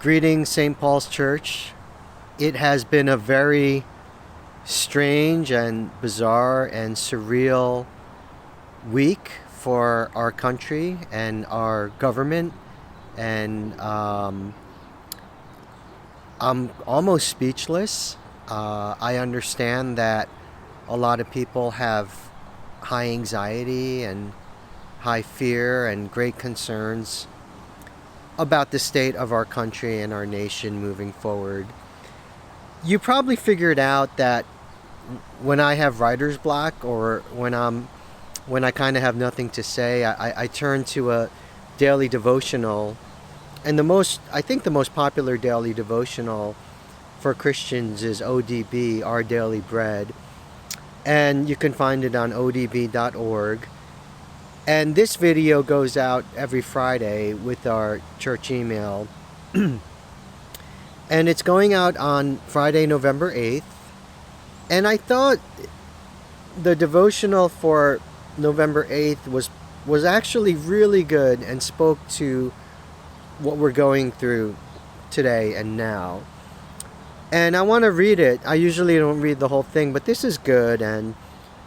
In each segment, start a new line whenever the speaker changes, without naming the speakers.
Greetings, St. Paul's Church. It has been a very strange and bizarre and surreal week for our country and our government, and I'm almost speechless. I understand that a lot of people have high anxiety and high fear and great concerns about the state of our country and our nation moving forward. You probably figured out that when I have writer's block, or when I kind of have nothing to say, I turn to a daily devotional. And I think the most popular daily devotional for Christians is ODB, Our Daily Bread. And you can find it on odb.org. And this video goes out every Friday with our church email. And it's going out on Friday, November 8th. And I thought the devotional for November 8th was actually really good and spoke to what we're going through today and now. And I want to read it. I usually don't read the whole thing, but this is good. And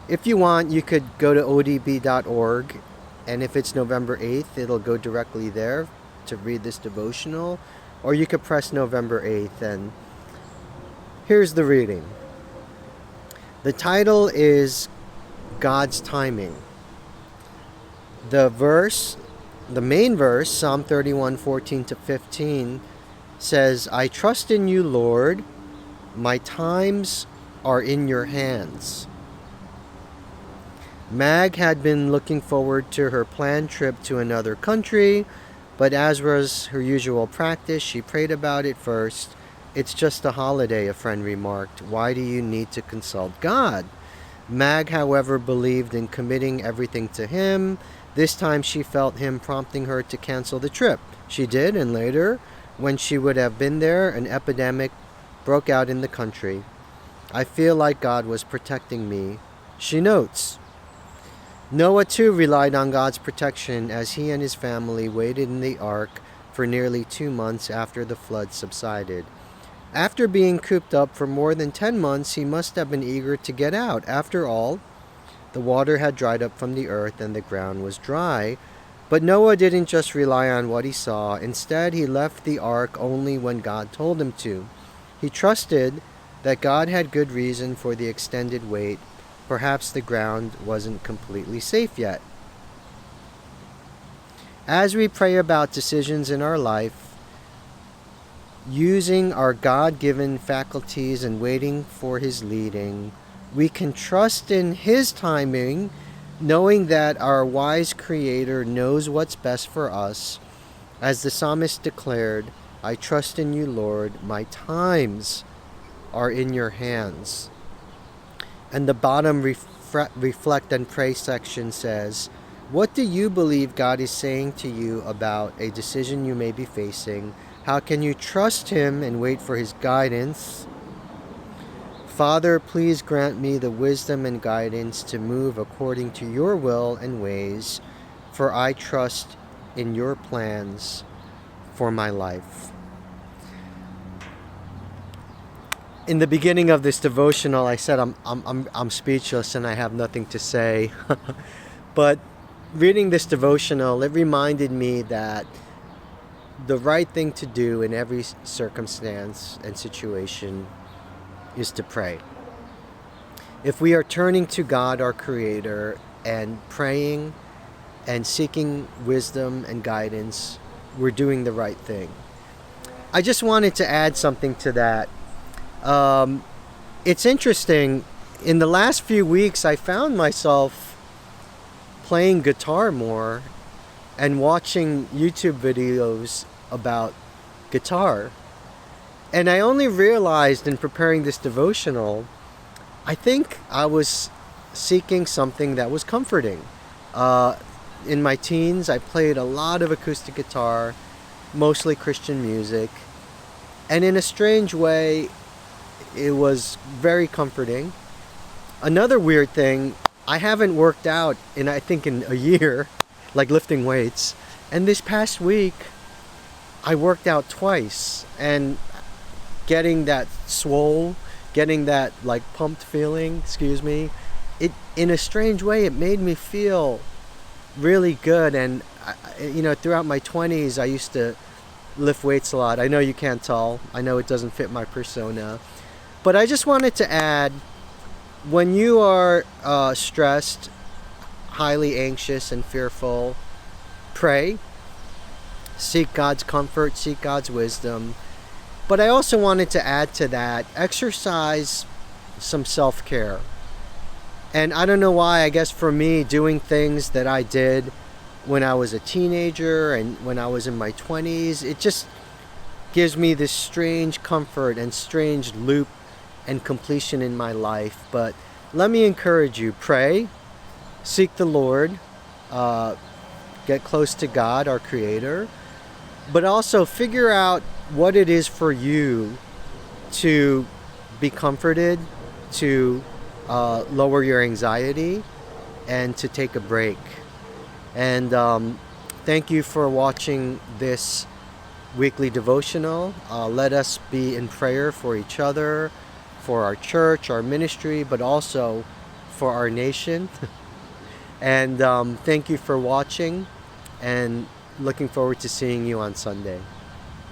if you want, you could go to odb.org, and if it's November 8th, it'll go directly there to read this devotional, or you could press November 8th, and here's the reading. The title is God's Timing. The main verse, Psalm 31:14-15, says, I trust in you, Lord. My times are in your hands. Mag had been looking forward to her planned trip to another country, but as was her usual practice, she prayed about it first. It's just a holiday, a friend remarked. Why do you need to consult God? Mag, however, believed in committing everything to him. This time she felt him prompting her to cancel the trip. She did, and later, when she would have been there, an epidemic broke out in the country. I feel like God was protecting me, she notes. Noah too relied on God's protection as he and his family waited in the ark for nearly 2 months after the flood subsided. After being cooped up for more than 10 months, he must have been eager to get out. After all, the water had dried up from the earth and the ground was dry. But Noah didn't just rely on what he saw. Instead, he left the ark only when God told him to. He trusted that God had good reason for the extended wait. Perhaps the ground wasn't completely safe yet. As we pray about decisions in our life, using our God-given faculties and waiting for His leading, we can trust in His timing, knowing that our wise Creator knows what's best for us. As the psalmist declared, I trust in you, Lord. My times are in your hands. And the bottom reflect and pray section says, what do you believe God is saying to you about a decision you may be facing? How can you trust Him and wait for His guidance? Father, please grant me the wisdom and guidance to move according to your will and ways, for I trust in your plans for my life. In the beginning of this devotional, I said I'm speechless and I have nothing to say. But reading this devotional, it reminded me that the right thing to do in every circumstance and situation is to pray. If we are turning to God, our Creator, and praying and seeking wisdom and guidance, we're doing the right thing. I just wanted to add something to that. It's interesting. In the last few weeks, I found myself playing guitar more and watching YouTube videos about guitar. And I only realized in preparing this devotional, I think I was seeking something that was comforting. In my teens, I played a lot of acoustic guitar, mostly Christian music. And in a strange way, it was very comforting. Another weird thing, I haven't worked out in a year, like lifting weights. And this past week, I worked out twice, and getting that swole, getting that like pumped feeling, excuse me, it in a strange way it made me feel really good. And throughout my 20s I used to lift weights a lot. I know you can't tell. I know it doesn't fit my persona. But I just wanted to add, when you are stressed, highly anxious and fearful, pray, seek God's comfort, seek God's wisdom. But I also wanted to add to that, exercise some self-care. And I don't know why, I guess for me, doing things that I did when I was a teenager and when I was in my 20s, it just gives me this strange comfort and strange loop and completion in my life. But let me encourage you, pray, seek the Lord, get close to God, our Creator, but also figure out what it is for you to be comforted, to lower your anxiety, and to take a break. And thank you for watching this weekly devotional. Let us be in prayer for each other, for our church, our ministry, but also for our nation. And thank you for watching, and looking forward to seeing you on Sunday.